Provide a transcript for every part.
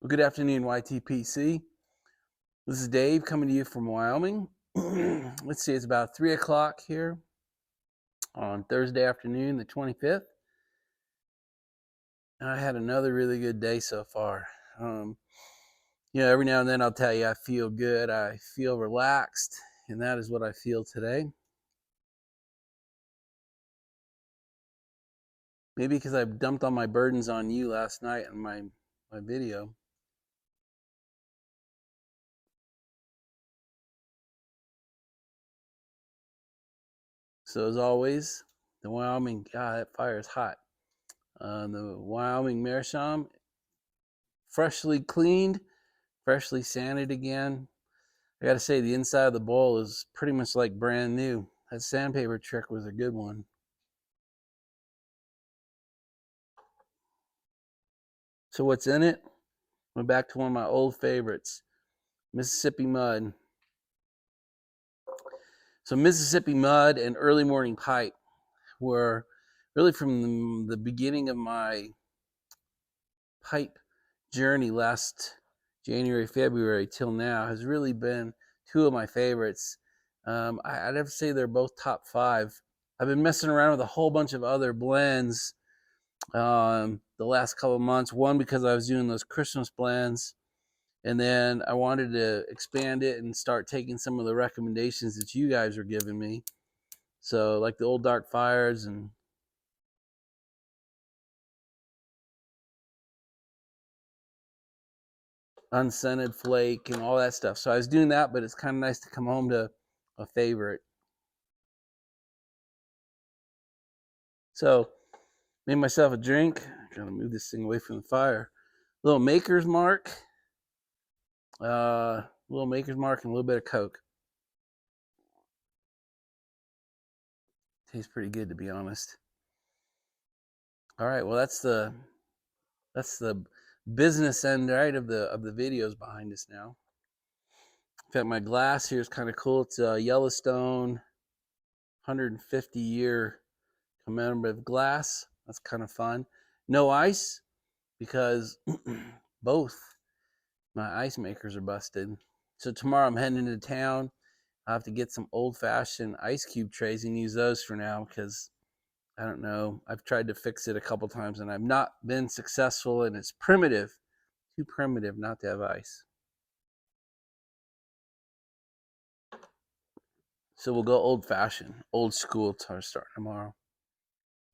Well, good afternoon, YTPC. This is Dave coming to you from Wyoming. Let's see, it's about 3 o'clock here on Thursday afternoon, the 25th. And I had another really good day so far. Every now and then I'll tell you I feel good, I feel relaxed, and that is what I feel today. Maybe because I dumped all my burdens on you last night in my video. So as always, the Wyoming, God, that fire is hot. The Wyoming Meerschaum, freshly cleaned, freshly sanded again. I gotta say, the inside of the bowl is pretty much like brand new. That sandpaper trick was a good one. So what's in it? Went back to one of my old favorites, Mississippi Mud. So Mississippi Mud and Early Morning Pipe were really from the beginning of my pipe journey last January, February till now has really been two of my favorites. I'd have to say they're both top five. I've been messing around with a whole bunch of other blends the last couple of months. One, because I was doing those Christmas blends, and then I wanted to expand it and start taking some of the recommendations that you guys are giving me. So, like the Old Dark Fires and Unscented Flake and all that stuff. So I was doing that, but it's kind of nice to come home to a favorite. So, made myself a drink. Gotta move this thing away from the fire. Little Maker's Mark. Little Maker's Mark and a little bit of Coke. Tastes pretty good, to be honest. All right, well that's the business end, right, of the videos behind us now. In fact, my glass here is kind of cool. It's a Yellowstone 150-year commemorative glass. That's kind of fun. No ice because both my ice makers are busted. So tomorrow I'm heading into town. I have to get some old-fashioned ice cube trays and use those for now because I don't know. I've tried to fix it a couple times and I've not been successful, and it's primitive, too primitive not to have ice. So we'll go old-fashioned, old school to our start tomorrow.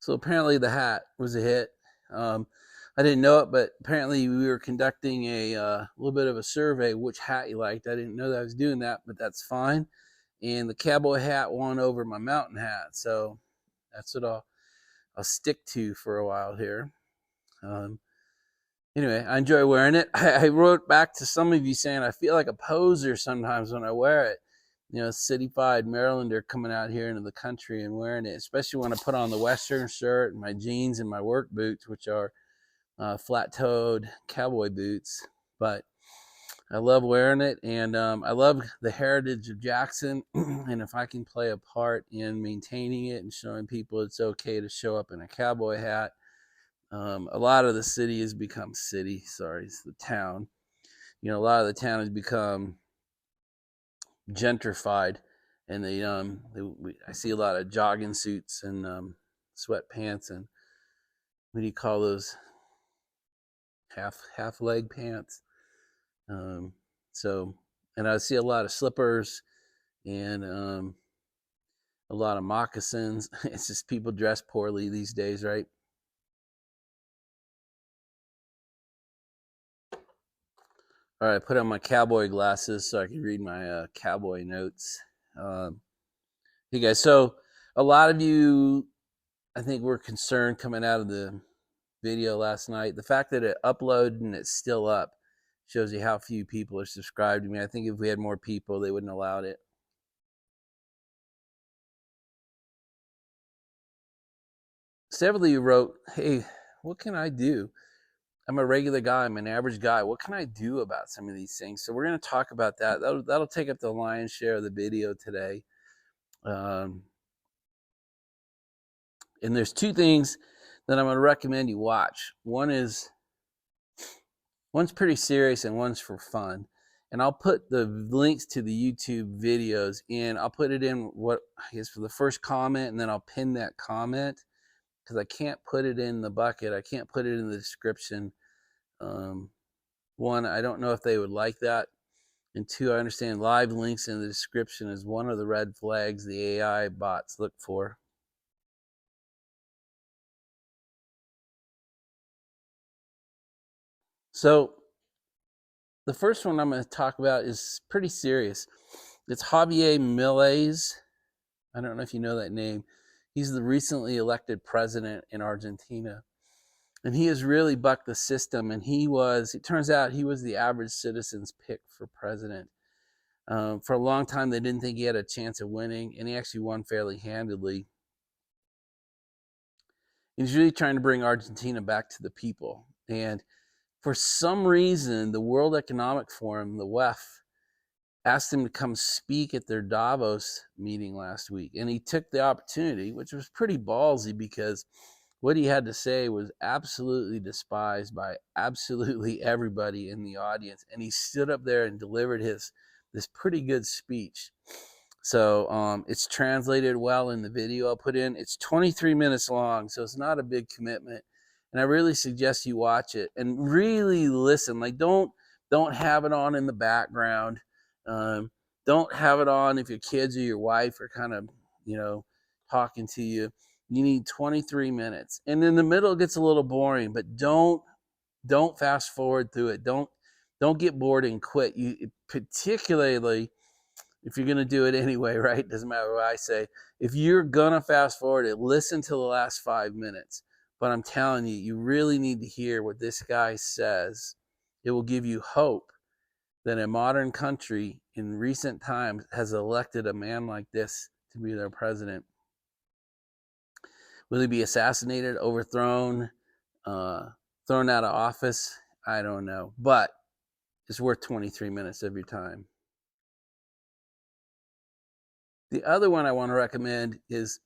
So apparently the hat was a hit. I didn't know it, but apparently we were conducting a little bit of a survey which hat you liked. I didn't know that I was doing that, but that's fine. And the cowboy hat won over my mountain hat, so that's what I'll stick to for a while here. Anyway, I enjoy wearing it. I wrote back to some of you saying I feel like a poser sometimes when I wear it. City-fied Marylander coming out here into the country and wearing it, especially when I put on the Western shirt and my jeans and my work boots, which are flat-toed cowboy boots. But I love wearing it, and I love the heritage of Jackson. And if I can play a part in maintaining it and showing people it's okay to show up in a cowboy hat, a lot of the city has become it's the town. A lot of the town has become gentrified, and I see a lot of jogging suits and sweatpants and what do you call those, half leg pants. Um, so, and I see a lot of slippers and a lot of moccasins. It's just people dress poorly these days, right? All right, I put on my cowboy glasses so I can read my cowboy notes. Hey guys, so a lot of you, I think, were concerned coming out of the video last night. The fact that it uploaded and it's still up shows you how few people are subscribed to me. I think if we had more people, they wouldn't have allowed it. Several of you wrote, hey, what can I do? I'm a regular guy. I'm an average guy. What can I do about some of these things? So we're going to talk about that. That'll take up the lion's share of the video today. And there's two things that I'm going to recommend you watch. One is One's pretty serious and one's for fun. And I'll put the links to the YouTube videos in. I'll put it in what I guess for the first comment, and then I'll pin that comment because I can't put it in the bucket. I can't put it in the description. One, I don't know if they would like that. And two, I understand live links in the description is one of the red flags the AI bots look for. So the first one I'm going to talk about is pretty serious. It's Javier Milei. I don't know if you know that name. He's the recently elected president in Argentina. And he has really bucked the system. And it turns out he was the average citizen's pick for president. For a long time, they didn't think he had a chance of winning, and he actually won fairly handedly. He's really trying to bring Argentina back to the people. And for some reason, the World Economic Forum, the WEF, asked him to come speak at their Davos meeting last week. And he took the opportunity, which was pretty ballsy because what he had to say was absolutely despised by absolutely everybody in the audience. And he stood up there and delivered this pretty good speech. So it's translated well in the video I'll put in. It's 23 minutes long, so it's not a big commitment. And I really suggest you watch it and really listen. Like don't have it on in the background. Don't have it on if your kids or your wife are kind of, talking to you. You need 23 minutes. And in the middle it gets a little boring, but don't fast forward through it. Don't get bored and quit. Particularly if you're going to do it anyway, right? Doesn't matter what I say. If you're going to fast forward it, listen to the last 5 minutes. But I'm telling you, you really need to hear what this guy says. It will give you hope that a modern country in recent times has elected a man like this to be their president. Will he be assassinated, overthrown, thrown out of office? I don't know. But it's worth 23 minutes of your time. The other one I want to recommend is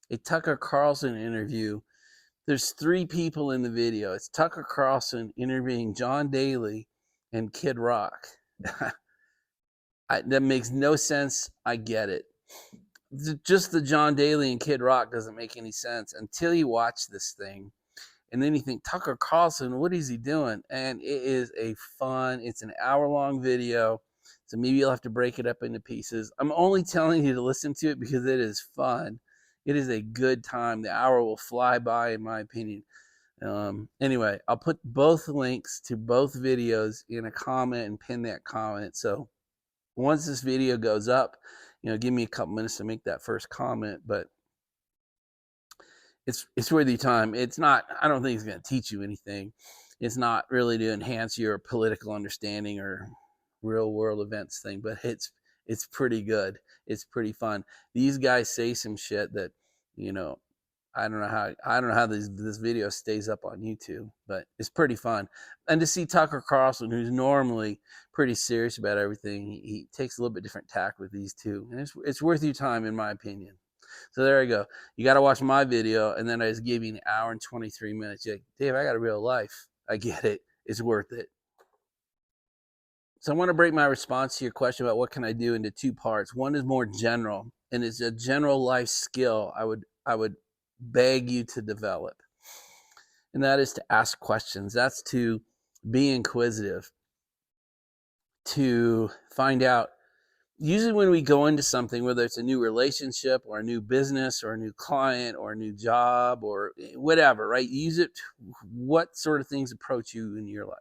a Tucker Carlson interview. There's 3 people in the video. It's Tucker Carlson interviewing John Daly and Kid Rock. That makes no sense. I get it. Just the John Daly and Kid Rock doesn't make any sense until you watch this thing. And then you think, Tucker Carlson, what is he doing? And it is it's an hour-long video. So maybe you'll have to break it up into pieces. I'm only telling you to listen to it because it is fun. It is a good time. The hour will fly by, in my opinion. Anyway, I'll put both links to both videos in a comment and pin that comment. So once this video goes up, give me a couple minutes to make that first comment. But it's worth your time. It's not, I don't think it's going to teach you anything. It's not really to enhance your political understanding or real world events thing, but it's pretty good. It's pretty fun. These guys say some shit that, I don't know how this video stays up on YouTube, but it's pretty fun. And to see Tucker Carlson, who's normally pretty serious about everything, he takes a little bit different tack with these two. And it's worth your time, in my opinion. So there you go. You got to watch my video, and then I just gave you an hour and 23 minutes. You're like, Dave, I got a real life. I get it. It's worth it. So I want to break my response to your question about what can I do into 2 parts. One is more general, and it's a general life skill I would beg you to develop. And that is to ask questions. That's to be inquisitive, to find out. Usually when we go into something, whether it's a new relationship or a new business or a new client or a new job or whatever, right? Use it. What sort of things approach you in your life?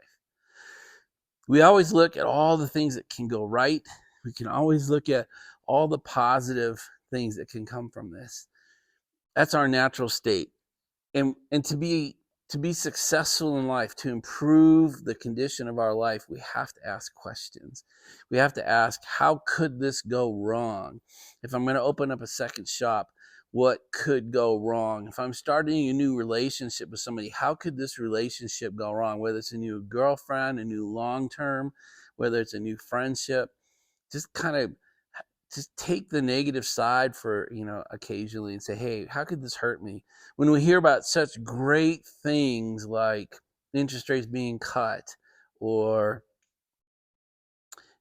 We always look at all the things that can go right. We can always look at all the positive things that can come from this. That's our natural state. And to be successful in life, to improve the condition of our life, we have to ask questions. We have to ask, how could this go wrong? If I'm going to open up a second shop, what could go wrong? If I'm starting a new relationship with somebody, how could this relationship go wrong? Whether it's a new girlfriend, a new long-term, whether it's a new friendship, just kind of just take the negative side for, occasionally and say, hey, how could this hurt me? When we hear about such great things like interest rates being cut or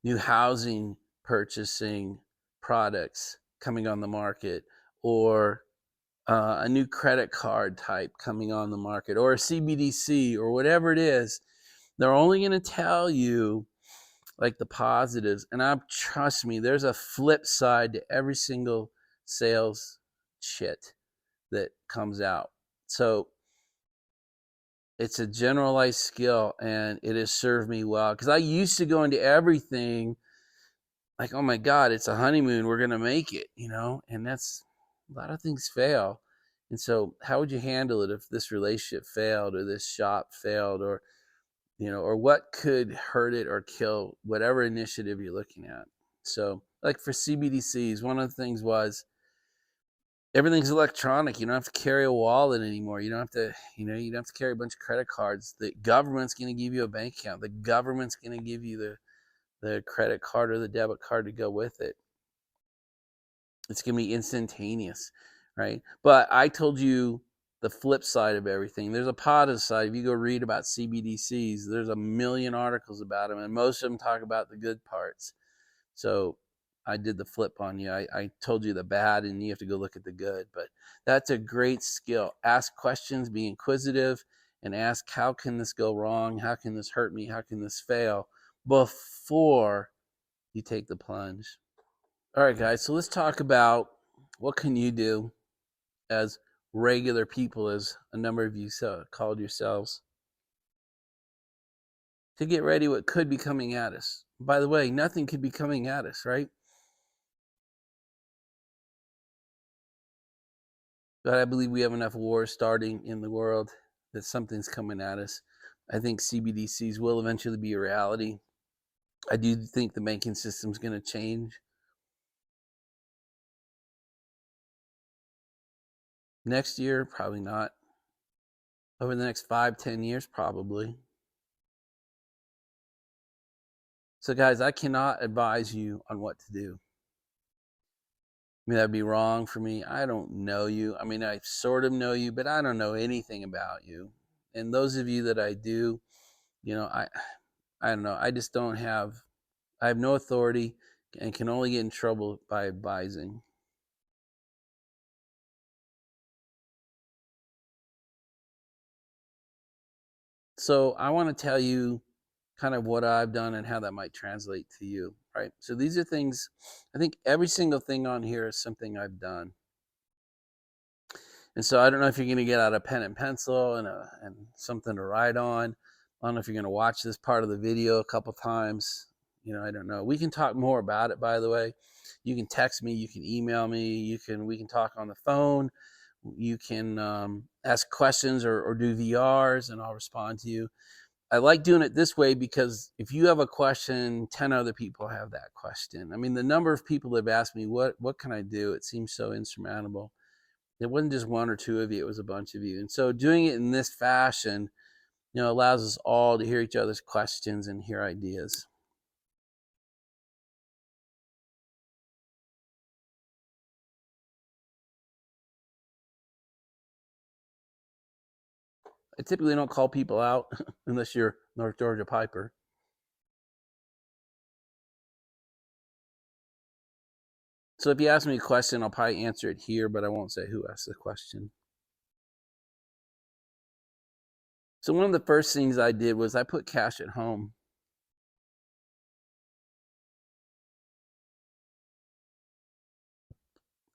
new housing purchasing products coming on the market, or a new credit card type coming on the market, or a CBDC, or whatever it is, they're only going to tell you like the positives. And trust me, there's a flip side to every single sales shit that comes out. So it's a generalized skill, and it has served me well, because I used to go into everything like, oh my God, it's a honeymoon, we're going to make it, and that's, a lot of things fail. And so how would you handle it if this relationship failed, or this shop failed, or or what could hurt it or kill whatever initiative you're looking at? So like for CBDCs, one of the things was everything's electronic. You don't have to carry a wallet anymore. You don't have to, you don't have to carry a bunch of credit cards. The government's going to give you a bank account. The government's going to give you the credit card or the debit card to go with it. It's going to be instantaneous, right? But I told you the flip side of everything. There's a positive side. If you go read about CBDCs, there's a million articles about them, and most of them talk about the good parts. So I did the flip on you. I told you the bad, and you have to go look at the good. But that's a great skill. Ask questions, be inquisitive, and ask, how can this go wrong? How can this hurt me? How can this fail? Before you take the plunge. All right, guys, so let's talk about what can you do as regular people, as a number of you called yourselves, to get ready what could be coming at us. By the way, nothing could be coming at us, right? But I believe we have enough wars starting in the world that something's coming at us. I think CBDCs will eventually be a reality. I do think the banking system's going to change. Next year, probably not. Over the next 5-10 years, probably. So guys, I cannot advise you on what to do. I mean, that'd be wrong for me. I don't know you. I mean, I sort of know you, but I don't know anything about you. And those of you that I do, I don't know. I just don't have, I have no authority and can only get in trouble by advising. So I want to tell you kind of what I've done and how that might translate to you, right? So these are things, I think every single thing on here is something I've done. And so I don't know if you're going to get out a pen and pencil and something to write on. I don't know if you're going to watch this part of the video a couple times. I don't know. We can talk more about it, by the way. You can text me, you can email me, we can talk on the phone. You can ask questions or do VRs, and I'll respond to you. I like doing it this way because if you have a question, 10 other people have that question. I mean, the number of people that have asked me, what can I do? It seems so insurmountable. It wasn't just one or two of you, it was a bunch of you. And so doing it in this fashion, allows us all to hear each other's questions and hear ideas. I typically don't call people out unless you're North Georgia Piper. So if you ask me a question, I'll probably answer it here, but I won't say who asked the question. So one of the first things I did was I put cash at home.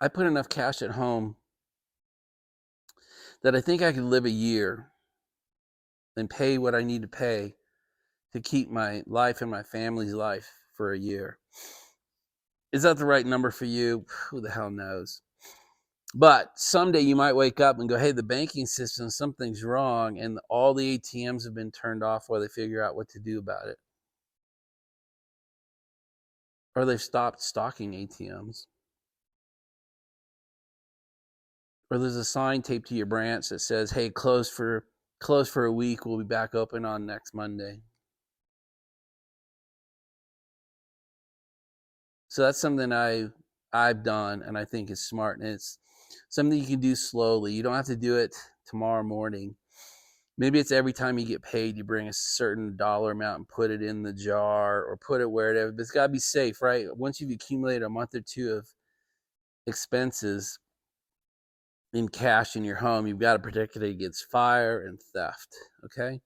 I put enough cash at home that I think I could live a year and pay what I need to pay to keep my life and my family's life for a year. Is that the right number for you? Who the hell knows? But someday you might wake up and go, hey, the banking system, something's wrong, and all the ATMs have been turned off while they figure out what to do about it. Or they've stopped stocking ATMs. Or there's a sign taped to your branch that says, hey, close for a week, we'll be back open on next Monday. So that's something I've done and I think is smart, and it's something you can do slowly. You don't have to do it tomorrow morning. Maybe it's every time you get paid, you bring a certain dollar amount and put it in the jar or put it where it is. But it's got to be safe, right? Once you've accumulated a month or two of expenses in cash in your home, you've got to protect it against fire and theft. Okay.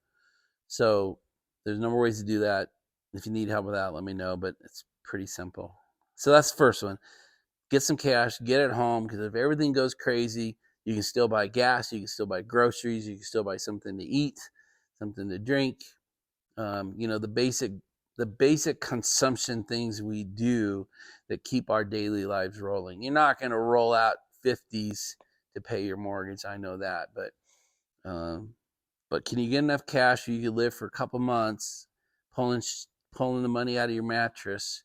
So there's a number of ways to do that. If you need help with that, let me know, but it's pretty simple. So that's the first one. Get some cash, get it home, because if everything goes crazy, you can still buy gas, you can still buy groceries, you can still buy something to eat, something to drink. The basic consumption things we do that keep our daily lives rolling. You're not going to roll out 50s to pay your mortgage. I know that, but can you get enough cash so you can live for a couple months, pulling the money out of your mattress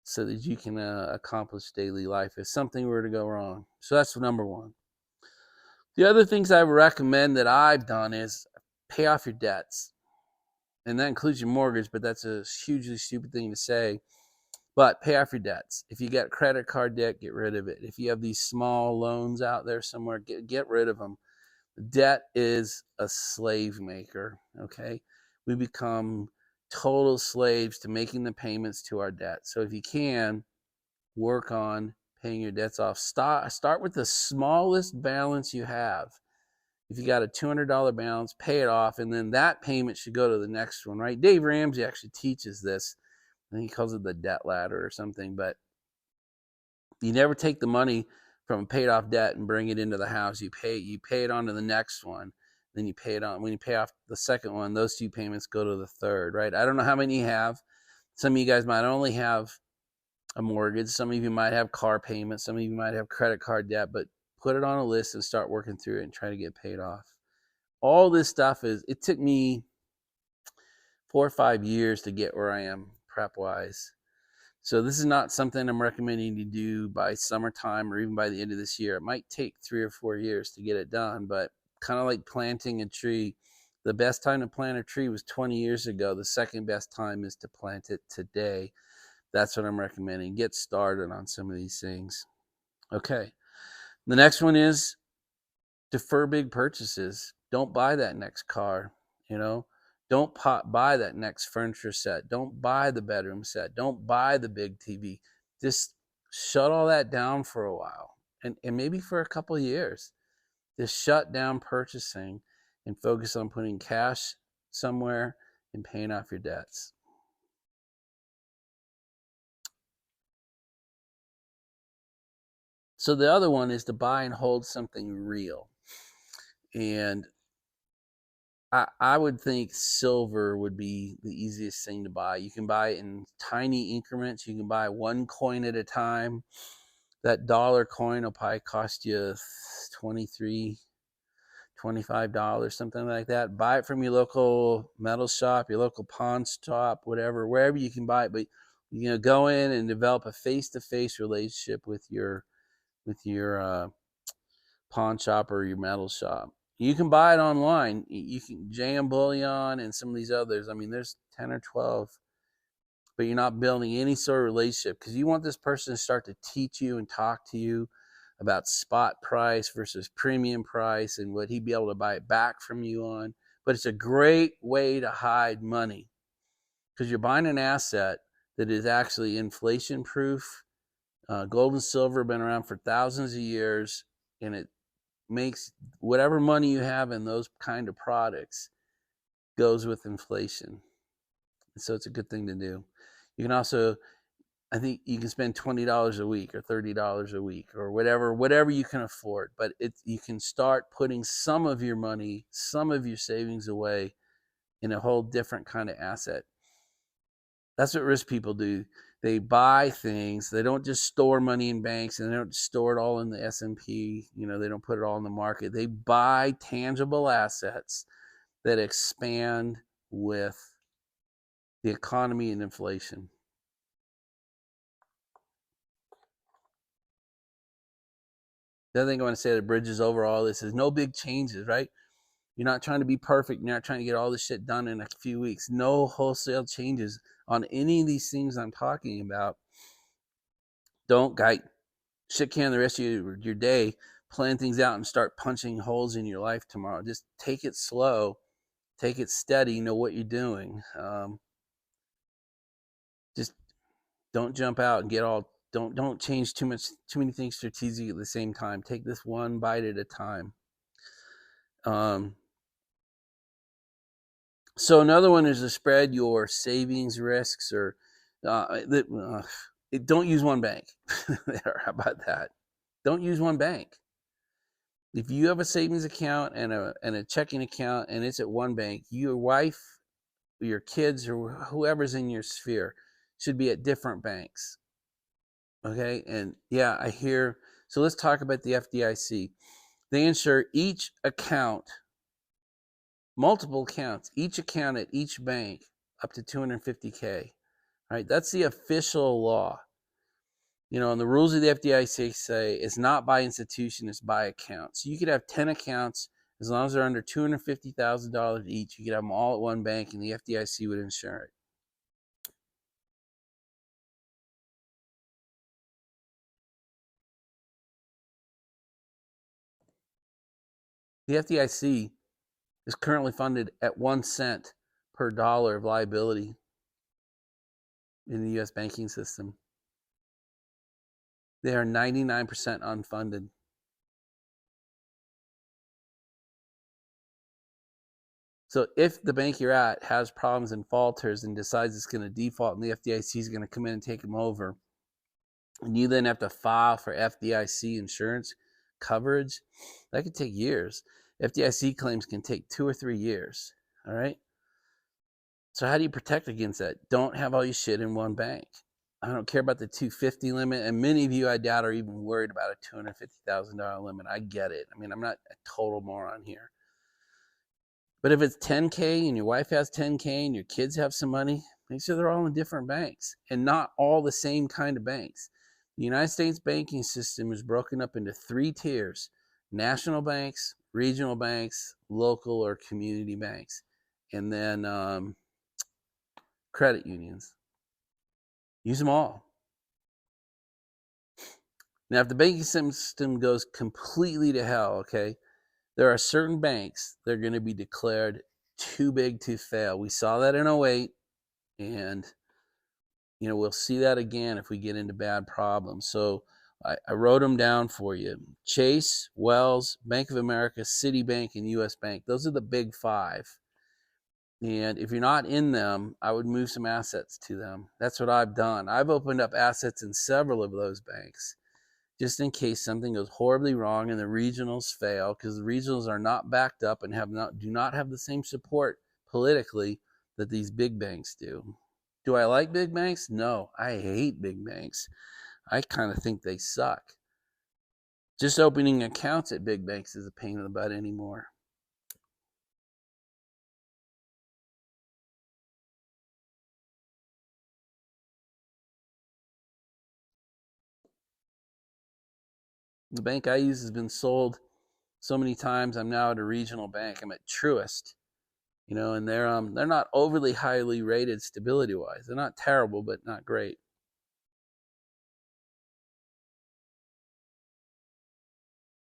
so that you can accomplish daily life if something were to go wrong? So that's number one. The other things I recommend that I've done is pay off your debts. And that includes your mortgage, but that's a hugely stupid thing to say. But pay off your debts. If you got credit card debt, get rid of it. If you have these small loans out there somewhere, get rid of them. Debt is a slave maker, okay? We become total slaves to making the payments to our debt. So if you can, work on paying your debts off. Start with the smallest balance you have. If you got a $200 balance, pay it off, and then that payment should go to the next one, right? Dave Ramsey actually teaches this. I think he calls it the debt ladder or something, but you never take the money from a paid off debt and bring it into the house. You pay it on to the next one. Then you pay it on. When you pay off the second one, those two payments go to the third, right? I don't know how many you have. Some of you guys might only have a mortgage. Some of you might have car payments. Some of you might have credit card debt, but put it on a list and start working through it and try to get paid off. All this stuff it took me 4 or 5 years to get where I am prep wise. So this is not something I'm recommending you do by summertime or even by the end of this year. It might take 3 or 4 years to get it done, but kind of like planting a tree. The best time to plant a tree was 20 years ago. The second best time is to plant it today. That's what I'm recommending. Get started on some of these things. Okay. The next one is defer big purchases. Don't buy that next car, Don't buy that next furniture set. Don't buy the bedroom set. Don't buy the big TV. Just shut all that down for a while and maybe for a couple of years. Just shut down purchasing and focus on putting cash somewhere and paying off your debts. So the other one is to buy and hold something real. And I would think silver would be the easiest thing to buy. You can buy it in tiny increments. You can buy one coin at a time. That dollar coin will probably cost you $23, $25, something like that. Buy it from your local metal shop, your local pawn shop, whatever, wherever you can buy it. But go in and develop a face-to-face relationship with your pawn shop or your metal shop. You can buy it online. You can JM Bullion and some of these others. I mean, there's 10 or 12, but you're not building any sort of relationship because you want this person to start to teach you and talk to you about spot price versus premium price and would he be able to buy it back from you on. But it's a great way to hide money because you're buying an asset that is actually inflation proof. Gold and silver have been around for thousands of years, and it makes whatever money you have in those kind of products goes with inflation. So it's a good thing to do. You can also, I think you can spend $20 a week or $30 a week or whatever you can afford, but you can start putting some of your money, some of your savings away in a whole different kind of asset. That's what rich people do. They buy things. They don't just store money in banks and they don't store it all in the S&P. They don't put it all in the market. They buy tangible assets that expand with the economy and inflation. The other thing I want to say that bridges over all this is no big changes, right? You're not trying to be perfect. You're not trying to get all this shit done in a few weeks. No wholesale changes on any of these things I'm talking about. Don't shit can the rest of your day, plan things out and start punching holes in your life tomorrow. Just take it slow Take it steady. Know what you're doing. Just don't jump out and get all. Don't change too many things strategically at the same time. Take this one bite at a time. So another one is to spread your savings risks, or don't use one bank. How about that? Don't use one bank. If you have a savings account and a checking account and it's at one bank, your wife, your kids, or whoever's in your sphere should be at different banks. Okay, and yeah, I hear. So let's talk about the FDIC. They insure each account, multiple accounts, each account at each bank up to 250K. Right, that's the official law. And the rules of the FDIC say it's not by institution, it's by account. So you could have 10 accounts as long as they're under $250,000 each. You could have them all at one bank, and the FDIC would insure it. The FDIC is currently funded at 1 cent per dollar of liability in the U.S. banking system. They are 99% unfunded. So if the bank you're at has problems and falters and decides it's going to default, and the FDIC is going to come in and take them over, and you then have to file for FDIC insurance coverage, that could take years. FDIC claims can take 2 or 3 years. All right. So how do you protect against that? Don't have all your shit in one bank. I don't care about the 250 limit, and many of you, I doubt, are even worried about a $250,000 limit. I get it. I mean, I'm not a total moron here. But if it's 10K and your wife has 10K and your kids have some money, make sure they're all in different banks and not all the same kind of banks. The United States banking system is broken up into 3 tiers: national banks, regional banks, local or community banks, and then credit unions. Use them all. Now, if the banking system goes completely to hell, okay, there are certain banks that are going to be declared too big to fail. We saw that in 08, and we'll see that again if we get into bad problems. So I wrote them down for you: Chase, Wells, Bank of America, Citibank, and US Bank. Those are the big 5. And if you're not in them, I would move some assets to them. That's what I've done. I've opened up assets in several of those banks, just in case something goes horribly wrong and the regionals fail, because the regionals are not backed up and do not have the same support politically that these big banks do. Do I like big banks? No, I hate big banks. I kind of think they suck. Just opening accounts at big banks is a pain in the butt anymore. The bank I use has been sold so many times. I'm now at a regional bank. I'm at Truist, and they're not overly highly rated stability wise. They're not terrible, but not great.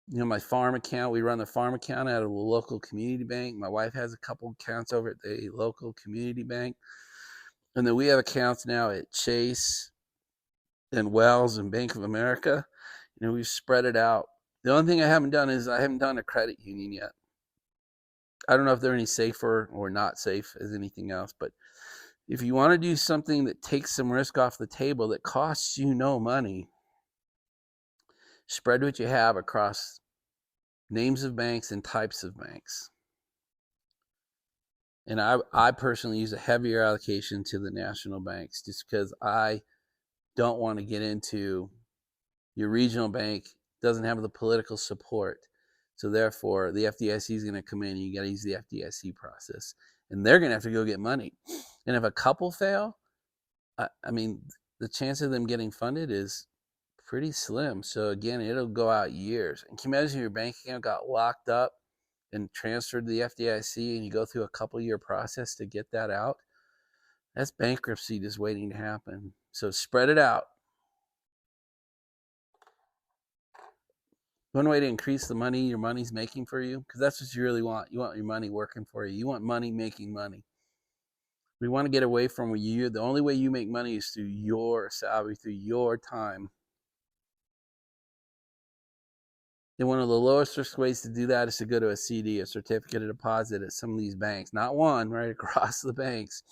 My farm account, we run the farm account out of a local community bank. My wife has a couple accounts over at the local community bank. And then we have accounts now at Chase and Wells and Bank of America. We've spread it out. The only thing I haven't done is I haven't done a credit union yet. I don't know if they're any safer or not safe as anything else, but if you want to do something that takes some risk off the table that costs you no money, spread what you have across names of banks and types of banks. And I personally use a heavier allocation to the national banks, just because I don't want to get into your regional bank doesn't have the political support. So therefore, the FDIC is going to come in and you got to use the FDIC process. And they're going to have to go get money. And if a couple fail, I mean, the chance of them getting funded is pretty slim. So again, it'll go out years. And can you imagine your bank account got locked up and transferred to the FDIC and you go through a couple-year process to get that out? That's bankruptcy just waiting to happen. So spread it out. One way to increase the money your money's making for you, because that's what you really want. You want your money working for you. You want money making money. We want to get away from where the only way you make money is through your salary, through your time. And one of the lowest risk ways to do that is to go to a CD, a certificate of deposit at some of these banks. Not one, right, across the banks,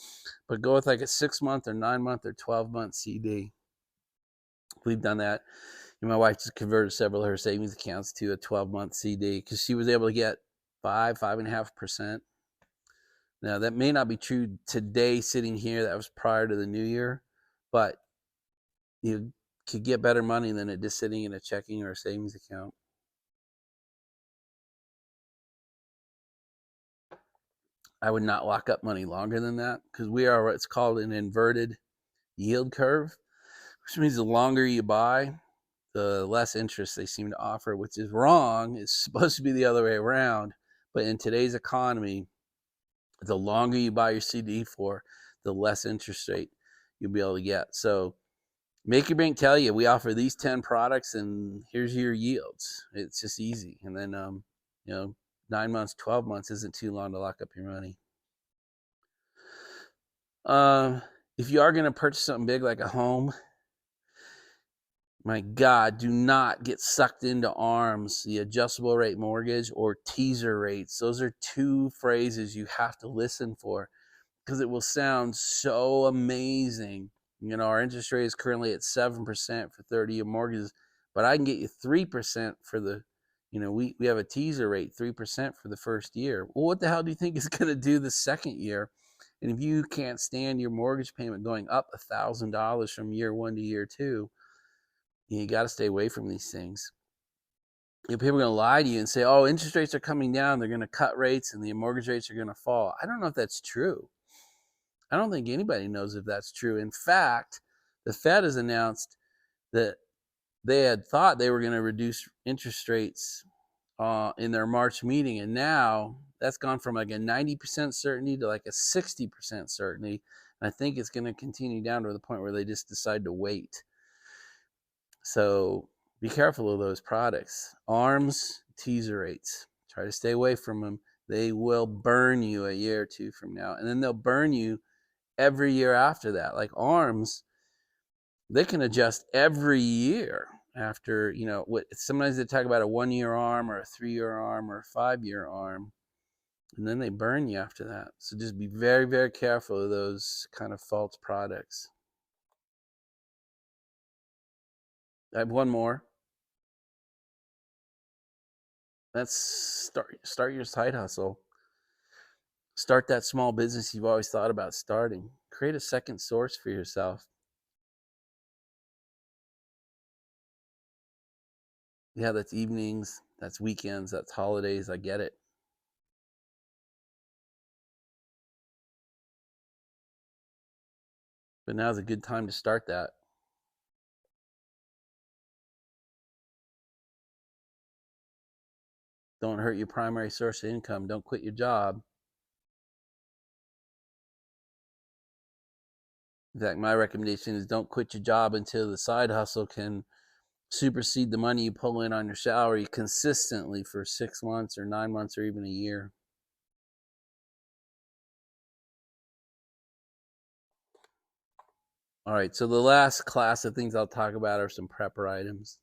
but go with like a 6-month or 9-month or 12-month CD. We've done that. And my wife just converted several of her savings accounts to a 12-month CD because she was able to get 5.5%. Now, that may not be true today sitting here. That was prior to the new year, but you could get better money than it just sitting in a checking or a savings account. I would not lock up money longer than that because we are what's called an inverted yield curve, which means the longer you buy, the less interest they seem to offer, which is wrong. It's supposed to be the other way around. But in today's economy, the longer you buy your CD for, the less interest rate you'll be able to get. So make your bank tell you, we offer these 10 products and here's your yields. It's just easy. And then, 9 months, 12 months isn't too long to lock up your money. If you are going to purchase something big like a home, my God, do not get sucked into ARMs, the adjustable rate mortgage, or teaser rates. Those are two phrases you have to listen for because it will sound so amazing. Our interest rate is currently at 7% for 30-year mortgages, but I can get you 3% for the, we have a teaser rate, 3% for the first year. Well, what the hell do you think it's going to do the second year? And if you can't stand your mortgage payment going up $1,000 from year 1 to year 2, you got to stay away from these things. People are going to lie to you and say, oh, interest rates are coming down. They're going to cut rates and the mortgage rates are going to fall. I don't know if that's true. I don't think anybody knows if that's true. In fact, the Fed has announced that they had thought they were going to reduce interest rates in their March meeting. And now that's gone from like a 90% certainty to like a 60% certainty. And I think it's going to continue down to the point where they just decide to wait. So be careful of those products. ARMs, teaser rates. Try to stay away from them. They will burn you a year or two from now. And then they'll burn you every year after that. Like ARMs, they can adjust every year after, sometimes they talk about a 1-year ARM or a 3-year ARM or a 5-year ARM. And then they burn you after that. So just be very, very careful of those kind of false products. I have one more. That's start your side hustle. Start that small business you've always thought about starting. Create a second source for yourself. Yeah, that's evenings, that's weekends, that's holidays. I get it. But now's a good time to start that. Don't hurt your primary source of income. Don't quit your job. In fact, my recommendation is don't quit your job until the side hustle can supersede the money you pull in on your salary consistently for 6 months or 9 months or even a year. All right, so the last class of things I'll talk about are some prepper items.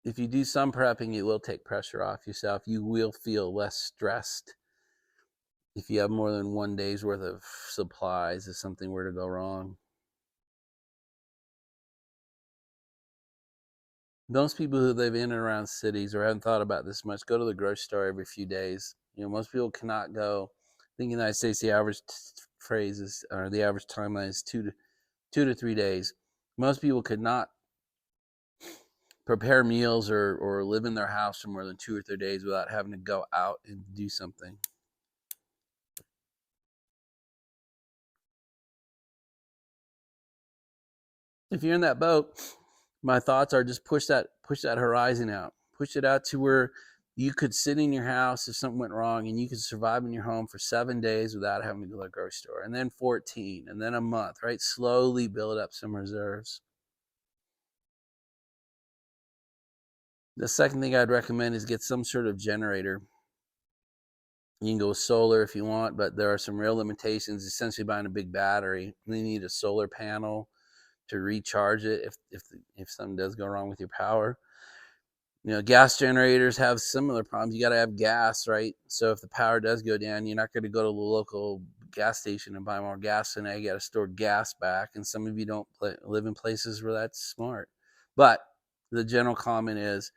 If you do some prepping, it will take pressure off yourself. You will feel less stressed if you have more than 1 day's worth of supplies if something were to go wrong. Most people who live in and around cities or haven't thought about this much go to the grocery store every few days. Most people cannot go. I think in the United States, the average phrase is, or the average timeline is 2 to 3 days. Most people could not prepare meals or live in their house for more than 2 or 3 days without having to go out and do something. If you're in that boat, my thoughts are just push that horizon out. Push it out to where you could sit in your house if something went wrong and you could survive in your home for 7 days without having to go to the grocery store, and then 14, and then a month, right? Slowly build up some reserves. The second thing I'd recommend is get some sort of generator. You can go with solar if you want, but there are some real limitations. Essentially, buying a big battery, you need a solar panel to recharge it if something does go wrong with your power. Gas generators have similar problems. You got to have gas, right? So if the power does go down, you're not going to go to the local gas station and buy more gas, and now you got to store gas back. And some of you don't live in places where that's smart. But the general comment is,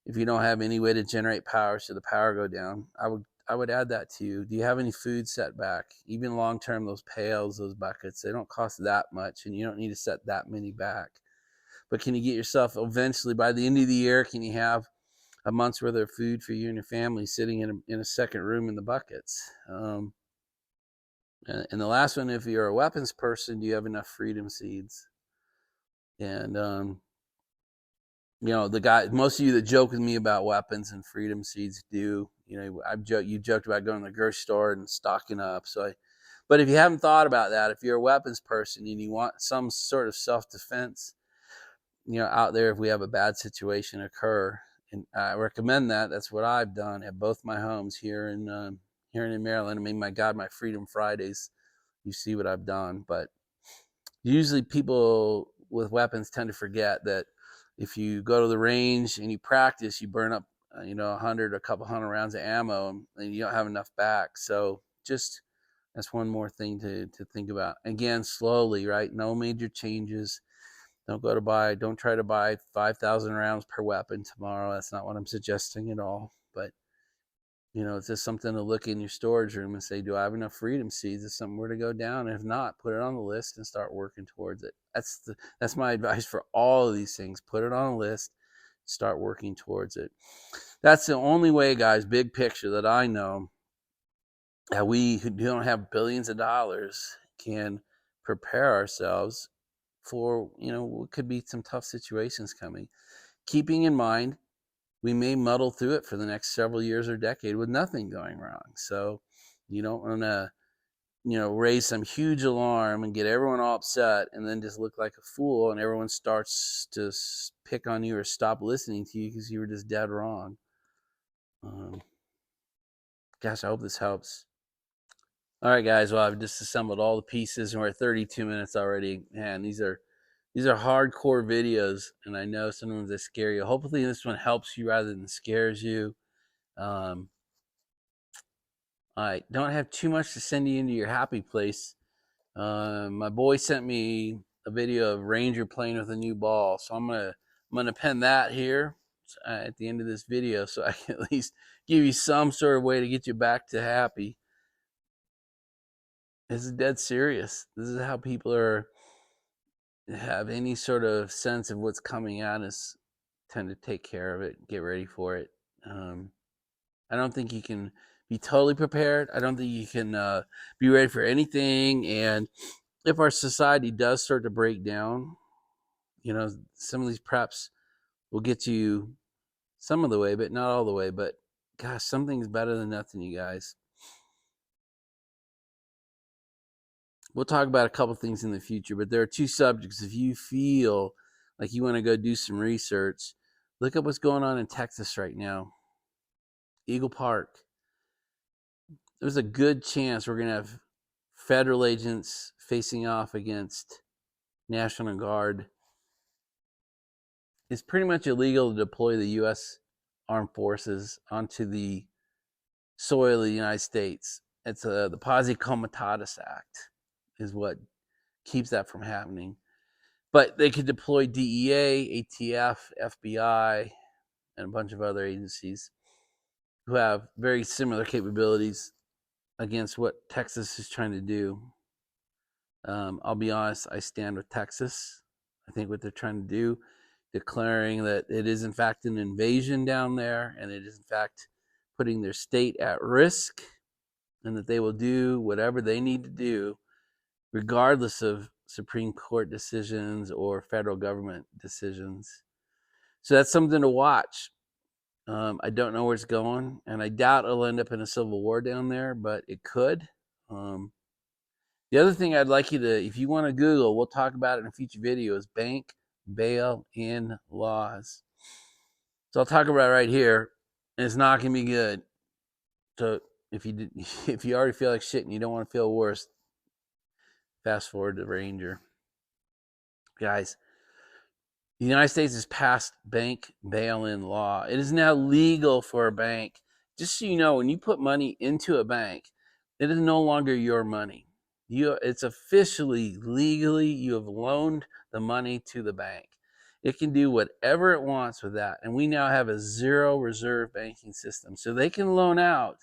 if you don't have any way to generate power should the power go down, I would add that to you. Do you have any food set back? Even long term, those pails, those buckets, they don't cost that much, and you don't need to set that many back. But can you get yourself eventually, by the end of the year, can you have a month's worth of food for you and your family sitting in a second room in the buckets? And the last one, if you're a weapons person, do you have enough freedom seeds? And the guy, most of you that joke with me about weapons and freedom seeds do. You joked about going to the grocery store and stocking up. But if you haven't thought about that, if you're a weapons person and you want some sort of self-defense, out there, if we have a bad situation occur, and I recommend that. That's what I've done at both my homes here in Maryland. I mean, my God, my Freedom Fridays, you see what I've done. But usually people with weapons tend to forget that if you go to the range and you practice, you burn up, 100, a couple hundred rounds of ammo, and you don't have enough back. So just that's one more thing to think about. Again, slowly, right? No major changes. Don't try to buy 5,000 rounds per weapon tomorrow. That's not what I'm suggesting at all. But, it's just something to look in your storage room and say, do I have enough freedom seeds if something were to go down? And if not, put it on the list and start working towards it. That's my advice for all of these things. Put it on a list, start working towards it. That's the only way, guys, big picture, that I know that we who don't have billions of dollars can prepare ourselves for, what could be some tough situations coming. Keeping in mind, we may muddle through it for the next several years or decade with nothing going wrong. So you don't want to, raise some huge alarm and get everyone all upset and then just look like a fool and everyone starts to pick on you or stop listening to you because you were just dead wrong. Gosh, I hope this helps. All right, guys. Well, I've disassembled all the pieces and we're at 32 minutes already. Man, these are hardcore videos, and I know sometimes they scare you. Hopefully this one helps you rather than scares you. I don't have too much to send you into your happy place. My boy sent me a video of Ranger playing with a new ball, so I'm gonna pin that here at the end of this video, so I can at least give you some sort of way to get you back to happy. This is dead serious. This is how people have any sort of sense of what's coming at us, tend to take care of it, get ready for it. I don't think you can be totally prepared. I don't think you can be ready for anything. And if our society does start to break down, some of these preps will get you some of the way, but not all the way. But gosh, something's better than nothing, you guys. We'll talk about a couple things in the future, but there are two subjects. If you feel like you want to go do some research, look up what's going on in Texas right now. Eagle Park. There's a good chance we're going to have federal agents facing off against National Guard. It's pretty much illegal to deploy the U.S. Armed Forces onto the soil of the United States. It's the Posse Comitatus Act is what keeps that from happening. But they could deploy DEA, ATF, FBI, and a bunch of other agencies who have very similar capabilities against what Texas is trying to do. I'll be honest, I stand with Texas. I think what they're trying to do, declaring that it is in fact an invasion down there and it is in fact putting their state at risk, and that they will do whatever they need to do regardless of Supreme Court decisions or federal government decisions. So that's something to watch. I don't know where it's going, and I doubt it'll end up in a civil war down there, but it could. The other thing I'd like you to, if you want to Google, we'll talk about it in a future video, is bank bail-in laws. So I'll talk about it right here. And it's not going to be good. So if you already feel like shit and you don't want to feel worse, fast forward to Ranger. Guys, the United States has passed bank bail-in law. It is now legal for a bank. Just so you know, when you put money into a bank, it is no longer your money. It's officially, legally, you have loaned the money to the bank. It can do whatever it wants with that. And we now have a zero reserve banking system. So they can loan out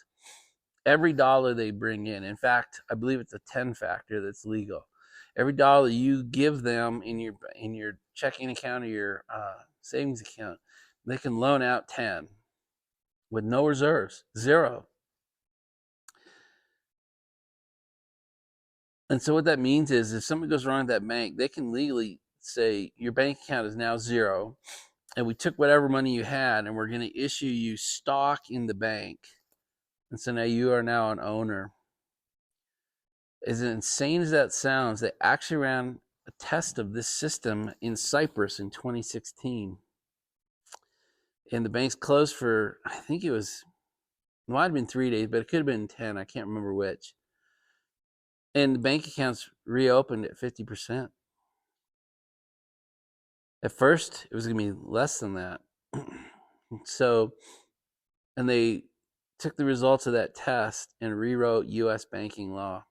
every dollar they bring in. In fact, I believe it's a 10 factor that's legal. Every dollar you give them in your checking account or your savings account, they can loan out 10 with no reserves, zero. And so what that means is if something goes wrong at that bank, they can legally say your bank account is now zero, and we took whatever money you had and we're going to issue you stock in the bank. And so now you are now an owner. As insane as that sounds, they actually ran a test of this system in Cyprus in 2016. And the banks closed for, I think it might have been 3 days, but it could have been 10. I can't remember which. And the bank accounts reopened at 50%. At first, it was going to be less than that. So, and they took the results of that test and rewrote U.S. banking law.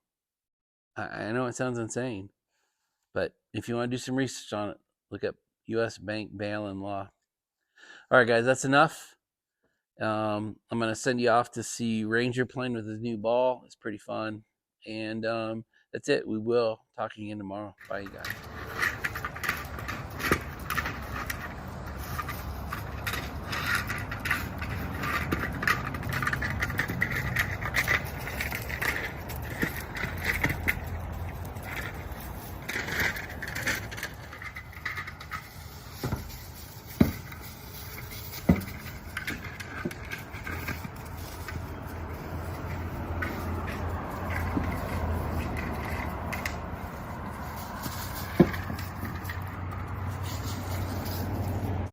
I know it sounds insane, but if you want to do some research on it, look up U.S. bank bail-in law. All right, guys, that's enough. I'm going to send you off to see Ranger playing with his new ball. It's pretty fun. And that's it. We will talk again tomorrow. Bye, you guys.